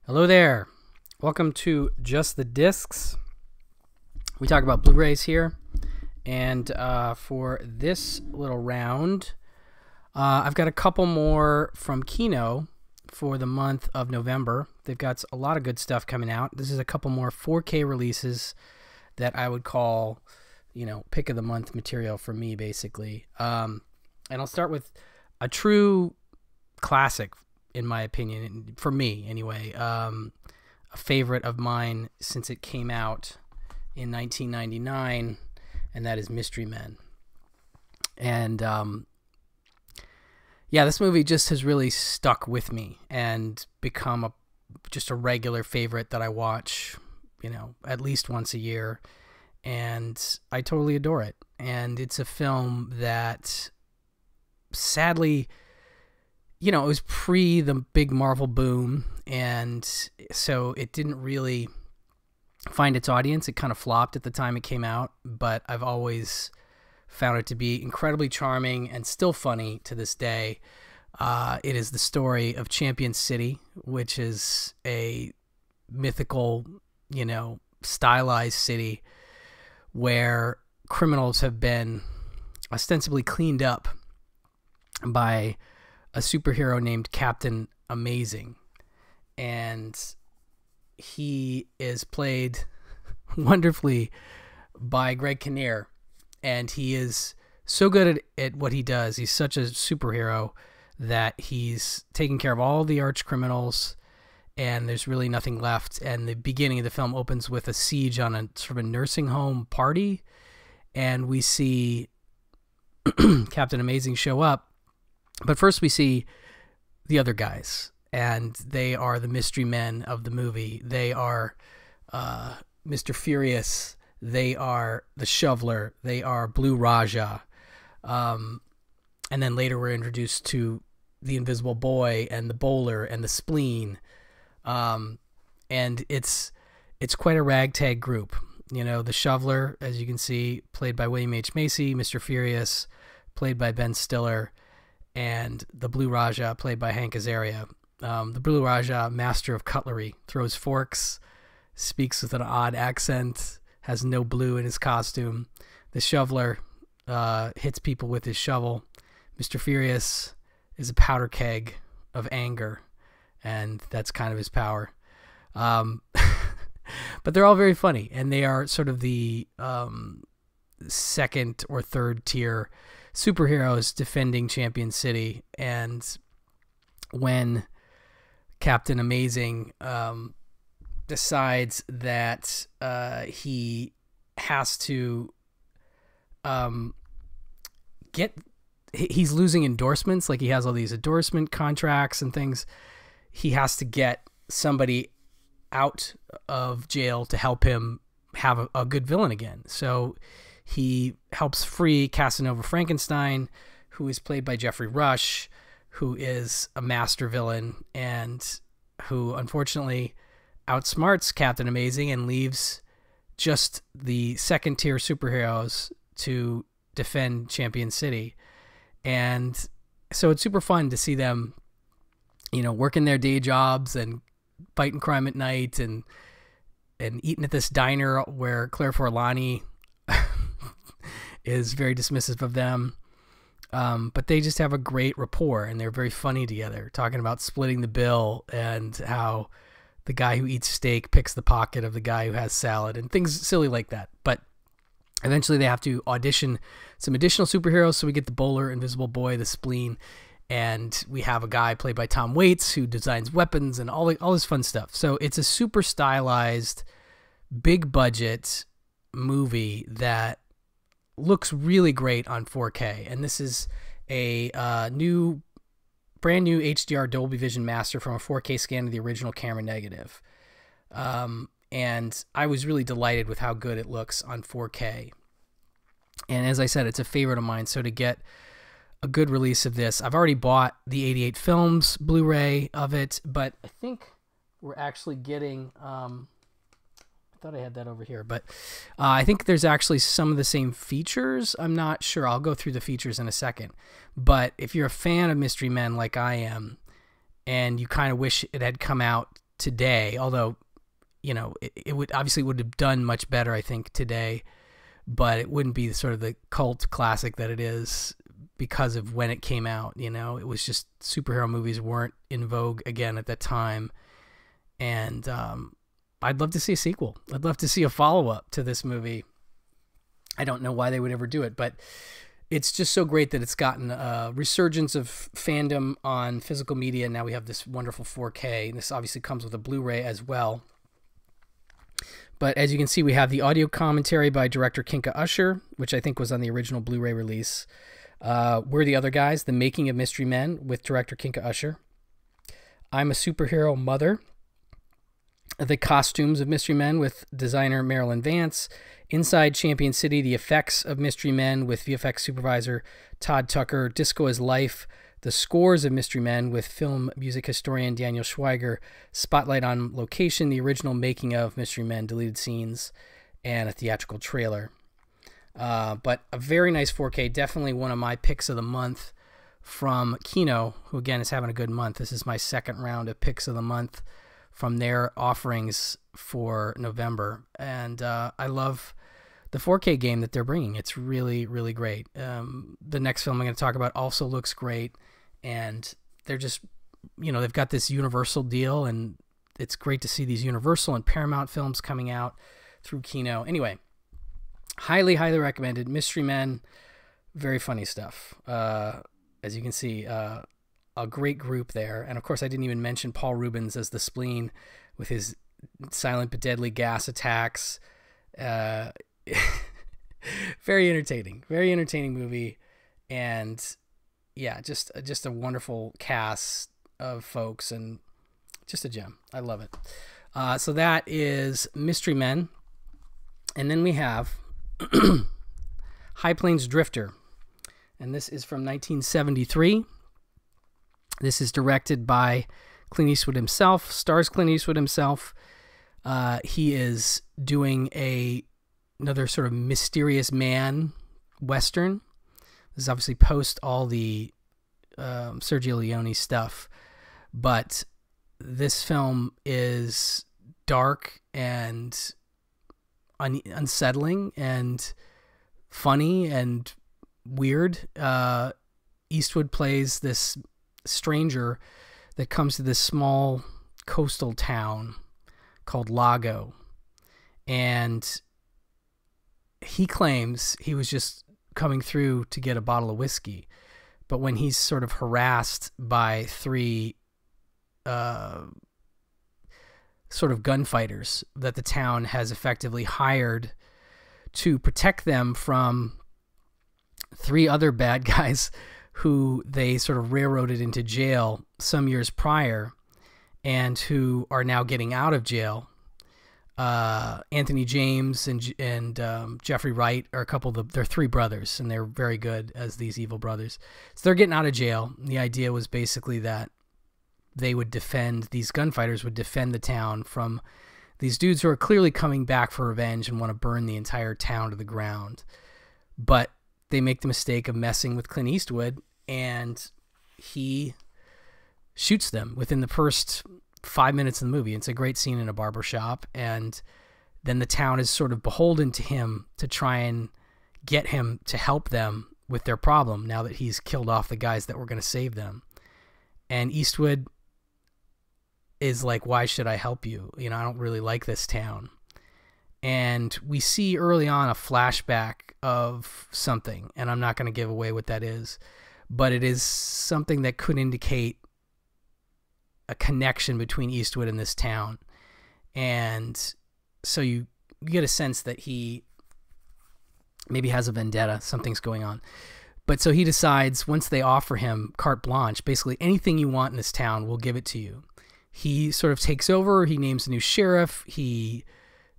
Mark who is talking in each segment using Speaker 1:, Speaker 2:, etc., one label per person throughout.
Speaker 1: Hello there. Welcome to Just the Discs. We talk about Blu-rays here. And for this little round, I've got a couple more from Kino for the month of November. They've got a lot of good stuff coming out. This is a couple more 4K releases that I would call, pick of the month material for me, basically. And I'll start with a true classic, in my opinion, for me anyway, a favorite of mine since it came out in 1999, and that is Mystery Men. And yeah, this movie just has really stuck with me and become just a regular favorite that I watch, at least once a year, and I totally adore it. And it's a film that, sadly, it was pre the big Marvel boom, and so it didn't really find its audience. It kind of flopped at the time it came out, but I've always found it to be incredibly charming and still funny to this day. It is the story of Champion City, which is a mythical, stylized city where criminals have been ostensibly cleaned up by a superhero named Captain Amazing, and he is played wonderfully by Greg Kinnear, and he is so good at what he does. He's such a superhero that he's taking care of all the arch criminals, and there's really nothing left. And the beginning of the film opens with a siege on a sort of a nursing home party, and we see Captain Amazing show up. But first we see the other guys, and they are the mystery men of the movie. They are Mr. Furious. They are the Shoveler. They are Blue Raja. And then later we're introduced to the Invisible Boy and the Bowler and the Spleen. And it's quite a ragtag group. The Shoveler, as you can see, played by William H. Macy. Mr. Furious, played by Ben Stiller. And the Blue Raja, played by Hank Azaria. The Blue Raja, master of cutlery, throws forks, speaks with an odd accent, has no blue in his costume. The Shoveler hits people with his shovel. Mr. Furious is a powder keg of anger, and that's kind of his power. But they're all very funny, and they are sort of the second or third tier superheroes defending Champion City. And when Captain Amazing decides that he has to he's losing endorsements, like he has all these endorsement contracts and things, he has to get somebody out of jail to help him have a good villain again. So he helps free Casanova Frankenstein, who is played by Jeffrey Rush, who is a master villain and who unfortunately outsmarts Captain Amazing and leaves just the second tier superheroes to defend Champion City. And so it's super fun to see them, working their day jobs and fighting crime at night and eating at this diner where Claire Forlani is very dismissive of them. But they just have a great rapport, and they're very funny together, talking about splitting the bill and how the guy who eats steak picks the pocket of the guy who has salad and things silly like that. But eventually they have to audition some additional superheroes, so we get the Bowler, Invisible Boy, the Spleen, and we have a guy played by Tom Waits who designs weapons and all this fun stuff. So it's a super stylized, big budget movie that looks really great on 4K. And this is a brand new HDR Dolby Vision master from a 4K scan of the original camera negative. And I was really delighted with how good it looks on 4K. And as I said, it's a favorite of mine. So to get a good release of this, I've already bought the 88 Films Blu-ray of it, but I think we're actually getting, I thought I had that over here, but I think there's actually some of the same features. I'm not sure. I'll go through the features in a second. But if you're a fan of Mystery Men like I am, and you kind of wish it had come out today, although, you know, it would obviously would have done much better, I think, today, but it wouldn't be sort of the cult classic that it is because of when it came out. You know, it was just superhero movies weren't in vogue again at that time. And I'd love to see a sequel. I'd love to see a follow-up to this movie. I don't know why they would ever do it, but it's just so great that it's gotten a resurgence of fandom on physical media. Now we have this wonderful 4K, and this obviously comes with a Blu-ray as well. But as you can see, we have the audio commentary by director Kinka Usher, which I think was on the original Blu-ray release. We're the Other Guys, The Making of Mystery Men with director Kinka Usher. I'm a Superhero Mother, The Costumes of Mystery Men with designer Marilyn Vance. Inside Champion City, The Effects of Mystery Men with VFX supervisor Todd Tucker. Disco is Life, The Scores of Mystery Men with film music historian Daniel Schweiger. Spotlight on Location, the original making of Mystery Men, deleted scenes, and a theatrical trailer. But a very nice 4K, definitely one of my picks of the month from Kino, who again is having a good month. This is my second round of picks of the month from their offerings for November. And I love the 4K game that they're bringing. It's really, really great. The next film I'm going to talk about also looks great. And they're just, you know, they've got this Universal deal, and it's great to see these Universal and Paramount films coming out through Kino. Anyway, highly, highly recommended. Mystery Men, very funny stuff. As you can see, a great group there. And of course, I didn't even mention Paul Rubens as the Spleen with his silent but deadly gas attacks. Very entertaining movie. And yeah, just a wonderful cast of folks, and just a gem. I love it. So that is Mystery Men. And then we have High Plains Drifter. And this is from 1973. This is directed by Clint Eastwood himself, stars Clint Eastwood himself. He is doing another sort of mysterious man Western. This is obviously post all the Sergio Leone stuff. But this film is dark and unsettling and funny and weird. Eastwood plays this stranger that comes to this small coastal town called Lago, and he claims he was just coming through to get a bottle of whiskey, but when he's sort of harassed by three sort of gunfighters that the town has effectively hired to protect them from three other bad guys who they sort of railroaded into jail some years prior and who are now getting out of jail. Anthony James and Jeffrey Wright are a couple of they're three brothers, and they're very good as these evil brothers. So they're getting out of jail. The idea was basically that they would these gunfighters would defend the town from these dudes who are clearly coming back for revenge and want to burn the entire town to the ground. But they make the mistake of messing with Clint Eastwood, and he shoots them within the first 5 minutes of the movie. It's a great scene in a barbershop, and then the town is sort of beholden to him to try and get him to help them with their problem now that he's killed off the guys that were going to save them. And Eastwood is like, why should I help you? You know, I don't really like this town. And we see early on a flashback of something, and I'm not going to give away what that is, but it is something that could indicate a connection between Eastwood and this town. And so you get a sense that he maybe has a vendetta, something's going on. But so he decides, once they offer him carte blanche, basically anything you want in this town, we'll give it to you. He sort of takes over, he names a new sheriff, he,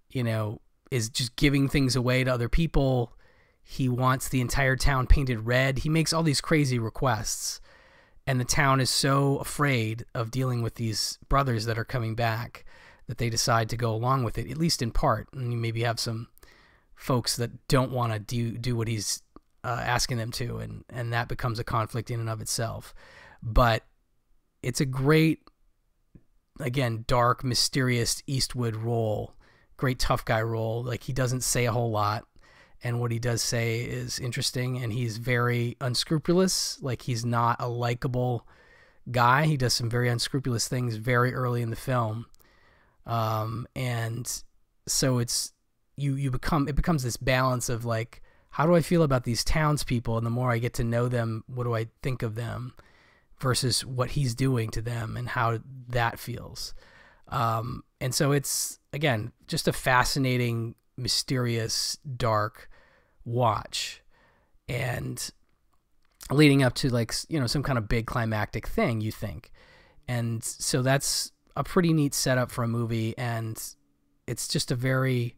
Speaker 1: you know, is just giving things away to other people. He wants the entire town painted red. He makes all these crazy requests. And the town is so afraid of dealing with these brothers that are coming back that they decide to go along with it, at least in part. And you maybe have some folks that don't want to do what he's asking them to, and that becomes a conflict in and of itself. But it's a great again, dark, mysterious Eastwood role, great tough guy role. Like, he doesn't say a whole lot, and what he does say is interesting, and he's very unscrupulous. Like, he's not a likable guy. He does some very unscrupulous things very early in the film. And so it becomes this balance of like, how do I feel about these townspeople? And the more I get to know them, what do I think of them versus what he's doing to them and how that feels. And so it's, again, just a fascinating, mysterious, dark watch, and leading up to, like, some kind of big climactic thing, you think. And so that's a pretty neat setup for a movie, and it's just a very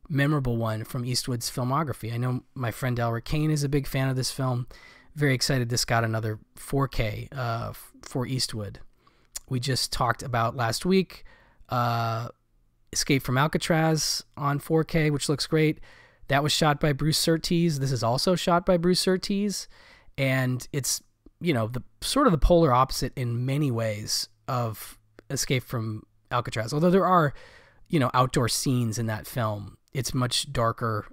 Speaker 1: memorable one from Eastwood's filmography. I know my friend Elric Kane is a big fan of this film. Very excited this got another 4K for Eastwood. We just talked about last week Escape from Alcatraz on 4K, which looks great. That was shot by Bruce Surtees. This is also shot by Bruce Surtees, and it's, the sort of the polar opposite in many ways of Escape from Alcatraz. Although there are, outdoor scenes in that film, it's much darker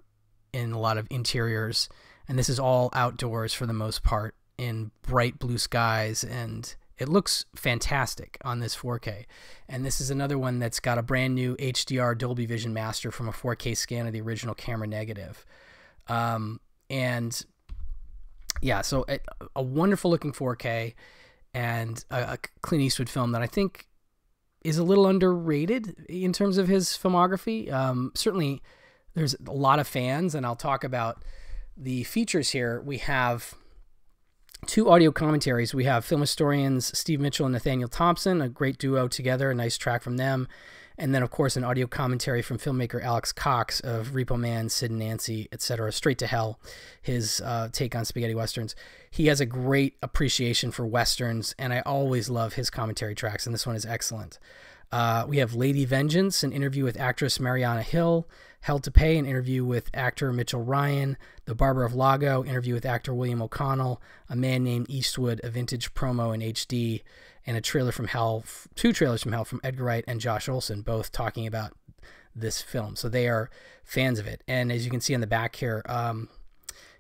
Speaker 1: in a lot of interiors, and this is all outdoors for the most part in bright blue skies, and it looks fantastic on this 4K. And this is another one that's got a brand new HDR Dolby Vision master from a 4K scan of the original camera negative. And yeah, so a wonderful looking 4K, and a Clint Eastwood film that I think is a little underrated in terms of his filmography. Certainly there's a lot of fans, and I'll talk about the features here. We have 2 audio commentaries. We have film historians Steve Mitchell and Nathaniel Thompson, a great duo together, a nice track from them. And then, of course, an audio commentary from filmmaker Alex Cox of Repo Man, Sid and Nancy, etc. Straight to Hell, his take on spaghetti westerns. He has a great appreciation for westerns, and I always love his commentary tracks, and this one is excellent. We have Lady Vengeance, an interview with actress Mariana Hill. Hell to Pay, an interview with actor Mitchell Ryan. The Barber of Lago, interview with actor William O'Connell. A Man Named Eastwood, a vintage promo in HD. And a trailer from Hell, 2 trailers from Hell from Edgar Wright and Josh Olson, both talking about this film. So they are fans of it. And as you can see on the back here,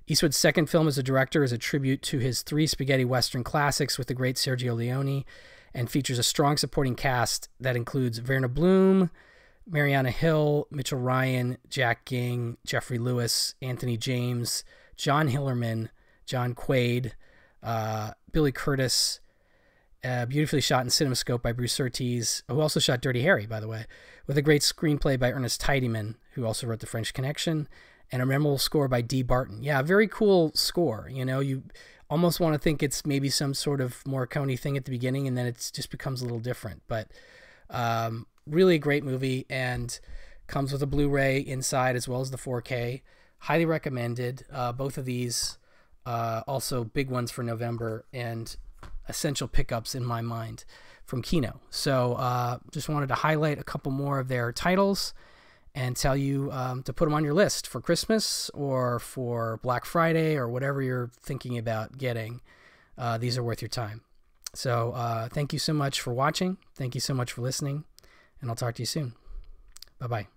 Speaker 1: Eastwood's second film as a director is a tribute to his 3 spaghetti western classics with the great Sergio Leone, and features a strong supporting cast that includes Verna Bloom, Mariana Hill, Mitchell Ryan, Jack Ging, Jeffrey Lewis, Anthony James, John Hillerman, John Quaid, Billy Curtis, beautifully shot in CinemaScope by Bruce Surtees, who also shot Dirty Harry, by the way, with a great screenplay by Ernest Tidyman, who also wrote The French Connection, and a memorable score by Dee Barton. Yeah, very cool score. You almost want to think it's maybe some sort of Morricone thing at the beginning, and then it just becomes a little different. But really a great movie, and comes with a Blu-ray inside as well as the 4K. Highly recommended. Both of these also big ones for November, and essential pickups in my mind from Kino. So just wanted to highlight a couple more of their titles and tell you to put them on your list for Christmas or for Black Friday or whatever you're thinking about getting. These are worth your time. So thank you so much for watching. Thank you so much for listening, and I'll talk to you soon. Bye-bye.